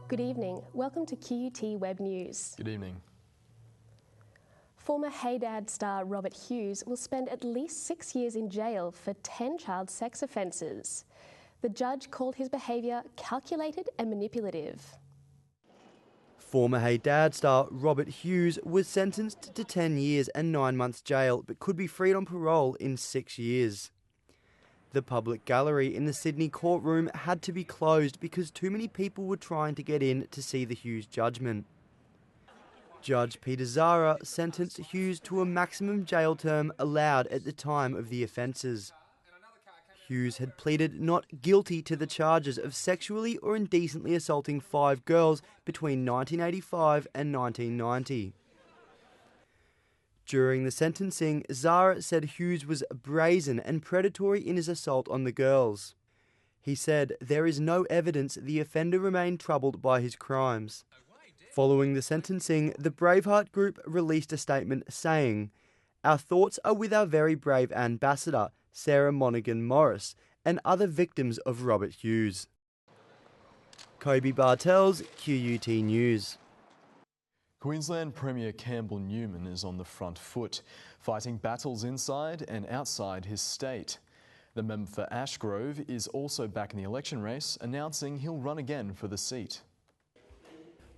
Good evening. Welcome to QUT Web News. Good evening. Former Hey Dad star Robert Hughes will spend at least 6 years in jail for 10 child sex offences. The judge called his behaviour calculated and manipulative. Former Hey Dad star Robert Hughes was sentenced to 10 years and 9 months jail but could be freed on parole in 6 years. The public gallery in the Sydney courtroom had to be closed because too many people were trying to get in to see the Hughes judgment. Judge Peter Zara sentenced Hughes to a maximum jail term allowed at the time of the offences. Hughes had pleaded not guilty to the charges of sexually or indecently assaulting 5 girls between 1985 and 1990. During the sentencing, Zara said Hughes was brazen and predatory in his assault on the girls. He said there is no evidence the offender remained troubled by his crimes. Following the sentencing, the Braveheart Group released a statement saying, "Our thoughts are with our very brave ambassador, Sarah Monaghan Morris, and other victims of Robert Hughes." Kobe Bartels, QUT News. Queensland Premier Campbell Newman is on the front foot, fighting battles inside and outside his state. The member for Ashgrove is also back in the election race, announcing he'll run again for the seat.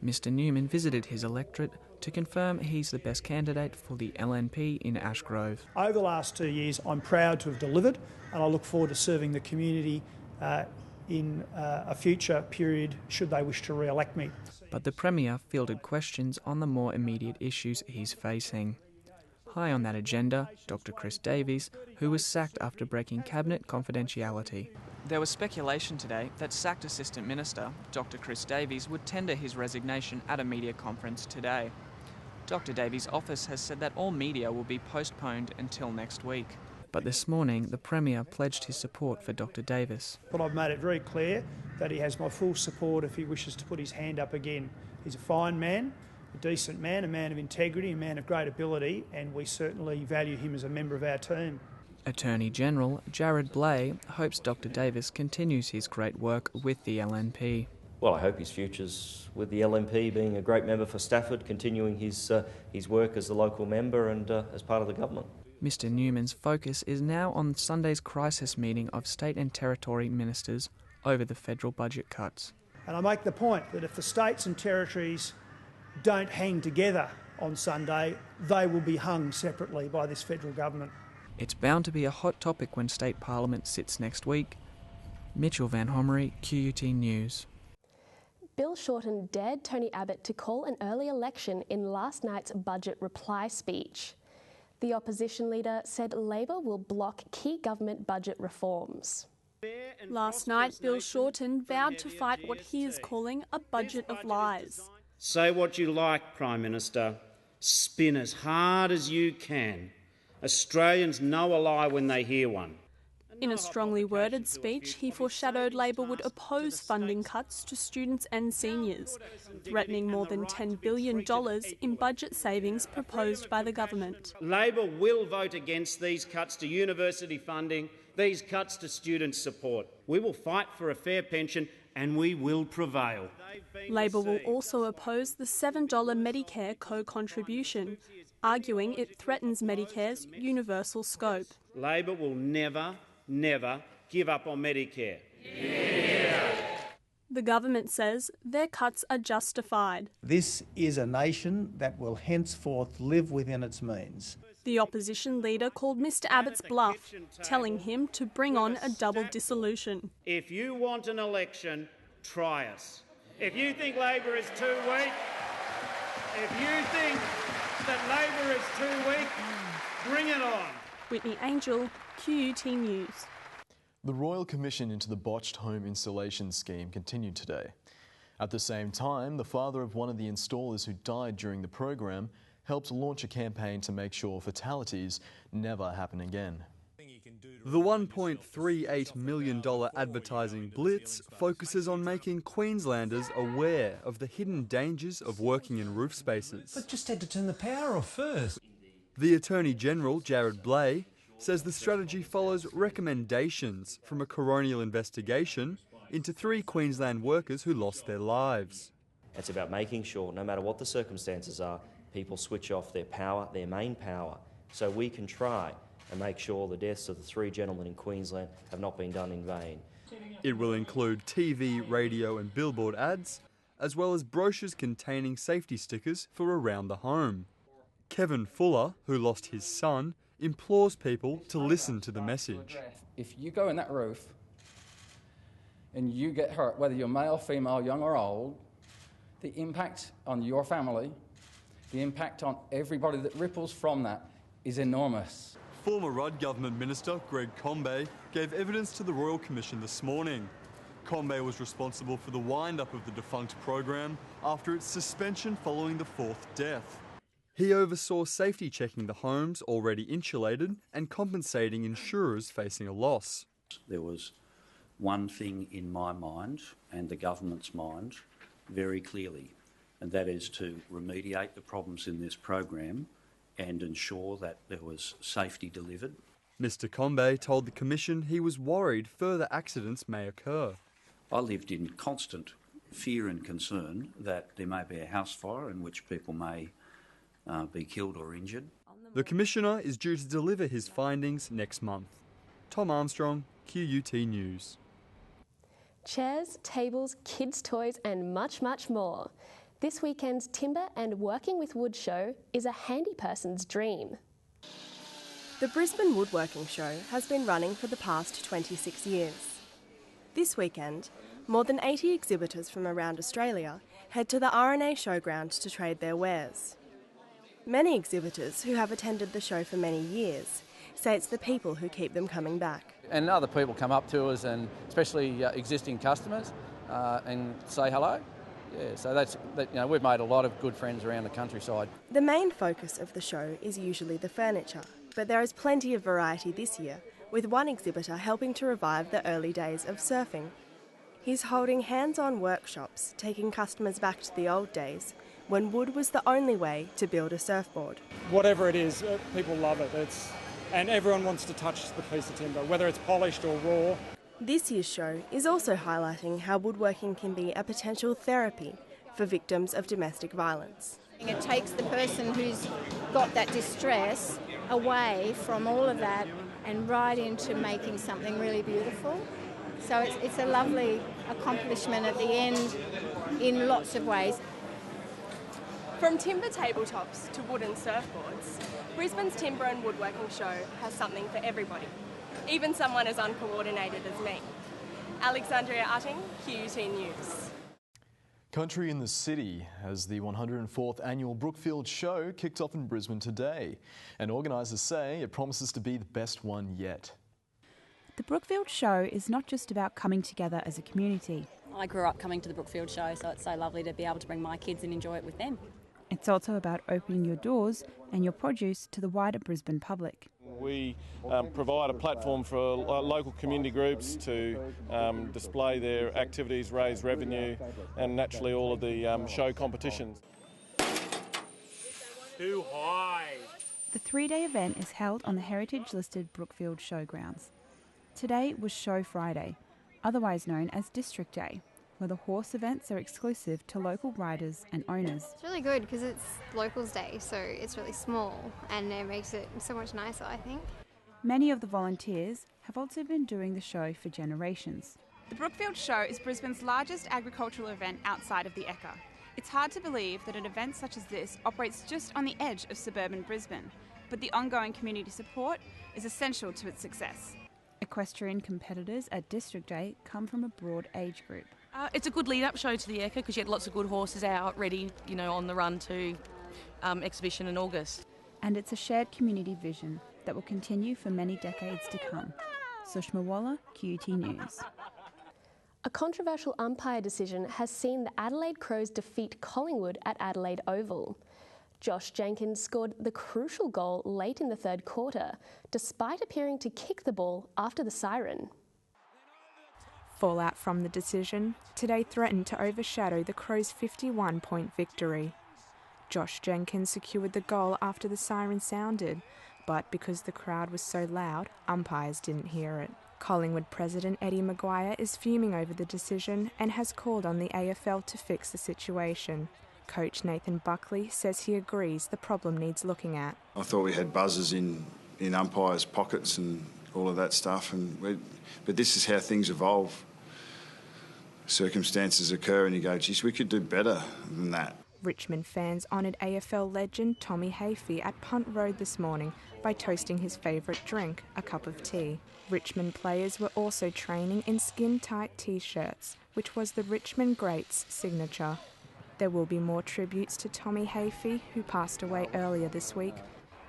Mr Newman visited his electorate to confirm he's the best candidate for the LNP in Ashgrove. Over the last 2 years, I'm proud to have delivered, and I look forward to serving the community in a future period should they wish to re-elect me. But the Premier fielded questions on the more immediate issues he's facing. High on that agenda, Dr Chris Davies, who was sacked after breaking cabinet confidentiality. There was speculation today that sacked Assistant Minister, Dr Chris Davies, would tender his resignation at a media conference today. Dr Davies' office has said that all media will be postponed until next week. But this morning, the Premier pledged his support for Dr Davies. But I've made it very clear that he has my full support if he wishes to put his hand up again. He's a fine man, a decent man, a man of integrity, a man of great ability, and we certainly value him as a member of our team. Attorney General Jared Blay hopes Dr Davies continues his great work with the LNP. Well, I hope his future's with the LNP, being a great member for Stafford, continuing his work as a local member and as part of the government. Mr Newman's focus is now on Sunday's crisis meeting of state and territory ministers over the federal budget cuts. And I make the point that if the states and territories don't hang together on Sunday, they will be hung separately by this federal government. It's bound to be a hot topic when State Parliament sits next week. Mitchell Van Homery, QUT News. Bill Shorten dared Tony Abbott to call an early election in last night's budget reply speech. The opposition leader said Labor will block key government budget reforms. Last night, Bill Shorten vowed to fight what he is calling a budget of lies. Say what you like, Prime Minister. Spin as hard as you can. Australians know a lie when they hear one. In a strongly worded speech, he foreshadowed Labor would oppose funding cuts to students and seniors, threatening more than $10 billion in budget savings proposed by the government. Labor will vote against these cuts to university funding, these cuts to student support. We will fight for a fair pension and we will prevail. Labor will also oppose the $7 Medicare co-contribution, arguing it threatens Medicare's universal scope. Labor will never give up on Medicare. Yeah. The government says their cuts are justified. This is a nation that will henceforth live within its means. The opposition leader called Mr Abbott's bluff, telling him to bring on a double dissolution. If you want an election, try us. If you think Labor is too weak, bring it on. Whitney Angel, QUT News. The Royal Commission into the botched home installation scheme continued today. At the same time, the father of one of the installers who died during the program helped launch a campaign to make sure fatalities never happen again. The $1.38 million advertising blitz focuses on making Queenslanders aware of the hidden dangers of working in roof spaces. But just had to turn the power off first. The Attorney General, Jared Blay, says the strategy follows recommendations from a coronial investigation into 3 Queensland workers who lost their lives. It's about making sure, no matter what the circumstances are, people switch off their power, their main power, so we can try and make sure the deaths of the 3 gentlemen in Queensland have not been done in vain. It will include TV, radio and billboard ads, as well as brochures containing safety stickers for around the home. Kevin Fuller, who lost his son, implores people to listen to the message. If you go in that roof and you get hurt, whether you're male, female, young or old, the impact on your family, the impact on everybody that ripples from that is enormous. Former Rudd Government Minister Greg Combet gave evidence to the Royal Commission this morning. Combet was responsible for the wind-up of the defunct program after its suspension following the 4th death. He oversaw safety checking the homes already insulated and compensating insurers facing a loss. There was one thing in my mind and the government's mind very clearly, and that is to remediate the problems in this program and ensure that there was safety delivered. Mr Combet told the Commission he was worried further accidents may occur. I lived in constant fear and concern that there may be a house fire in which people may be killed or injured. The Commissioner is due to deliver his findings next month. Tom Armstrong, QUT News. Chairs, tables, kids' toys and much, much more. This weekend's Timber and Working with Wood show is a handy person's dream. The Brisbane Woodworking Show has been running for the past 26 years. This weekend, more than 80 exhibitors from around Australia head to the RNA Showground to trade their wares. Many exhibitors who have attended the show for many years say it's the people who keep them coming back. And other people come up to us, and especially existing customers, and say hello. Yeah, so we've made a lot of good friends around the countryside. The main focus of the show is usually the furniture, but there is plenty of variety this year, with one exhibitor helping to revive the early days of surfing. He's holding hands-on workshops, taking customers back to the old days, when wood was the only way to build a surfboard. Whatever it is, people love it. And everyone wants to touch the piece of timber, whether it's polished or raw. This year's show is also highlighting how woodworking can be a potential therapy for victims of domestic violence. It takes the person who's got that distress away from all of that and right into making something really beautiful. So it's a lovely accomplishment at the end in lots of ways. From timber tabletops to wooden surfboards, Brisbane's Timber and Woodworking Show has something for everybody, even someone as uncoordinated as me. Alexandria Utting, QUT News. Country in the City as the 104th annual Brookfield Show kicked off in Brisbane today, and organisers say it promises to be the best one yet. The Brookfield Show is not just about coming together as a community. I grew up coming to the Brookfield Show, so it's so lovely to be able to bring my kids and enjoy it with them. It's also about opening your doors and your produce to the wider Brisbane public. We provide a platform for local community groups to display their activities, raise revenue, and naturally all of the show competitions. Too high! The 3-day event is held on the heritage-listed Brookfield Showgrounds. Today was Show Friday, otherwise known as District Day, where the horse events are exclusive to local riders and owners. It's really good because it's Locals Day, so it's really small and it makes it so much nicer, I think. Many of the volunteers have also been doing the show for generations. The Brookfield Show is Brisbane's largest agricultural event outside of the Ekka. It's hard to believe that an event such as this operates just on the edge of suburban Brisbane, but the ongoing community support is essential to its success. Equestrian competitors at District Day come from a broad age group. It's a good lead-up show to the Ekka because you had lots of good horses out ready, on the run to exhibition in August. And it's a shared community vision that will continue for many decades to come. Sushma Walla, QUT News. A controversial umpire decision has seen the Adelaide Crows defeat Collingwood at Adelaide Oval. Josh Jenkins scored the crucial goal late in the third quarter, despite appearing to kick the ball after the siren. Fallout from the decision today threatened to overshadow the Crows' 51-point victory. Josh Jenkins secured the goal after the siren sounded, but because the crowd was so loud, umpires didn't hear it. Collingwood President Eddie Maguire is fuming over the decision and has called on the AFL to fix the situation. Coach Nathan Buckley says he agrees the problem needs looking at. I thought we had buzzers in umpires' pockets and all of that stuff, but this is how things evolve. Circumstances occur and you go, geez, we could do better than that. Richmond fans honoured AFL legend Tommy Hafey at Punt Road this morning by toasting his favourite drink, a cup of tea. Richmond players were also training in skin-tight T-shirts, which was the Richmond Greats' signature. There will be more tributes to Tommy Hafey, who passed away earlier this week,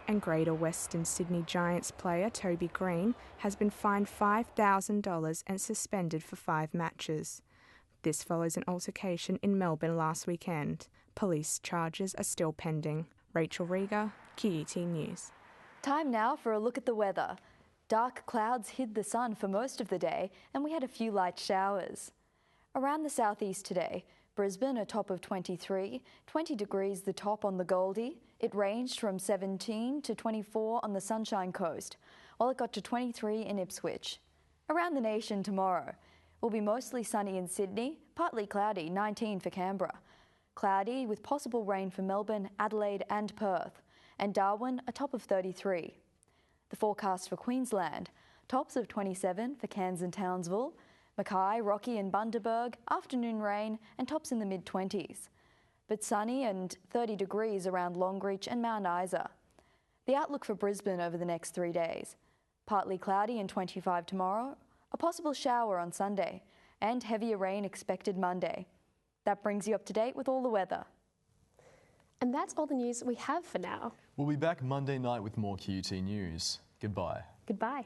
and Greater Western Sydney Giants player Toby Green has been fined $5,000 and suspended for 5 matches. This follows an altercation in Melbourne last weekend. Police charges are still pending. Rachel Rieger, QUT News. Time now for a look at the weather. Dark clouds hid the sun for most of the day and we had a few light showers. Around the southeast today, Brisbane a top of 23, 20 degrees the top on the Goldie. It ranged from 17 to 24 on the Sunshine Coast, while it got to 23 in Ipswich. Around the nation tomorrow, will be mostly sunny in Sydney, partly cloudy, 19 for Canberra. Cloudy with possible rain for Melbourne, Adelaide and Perth, and Darwin a top of 33. The forecast for Queensland, tops of 27 for Cairns and Townsville, Mackay, Rocky and Bundaberg, afternoon rain and tops in the mid-20s. But sunny and 30 degrees around Longreach and Mount Isa. The outlook for Brisbane over the next 3 days, partly cloudy and 25 tomorrow, a possible shower on Sunday, and heavier rain expected Monday. That brings you up to date with all the weather. And that's all the news we have for now. We'll be back Monday night with more QUT News. Goodbye. Goodbye.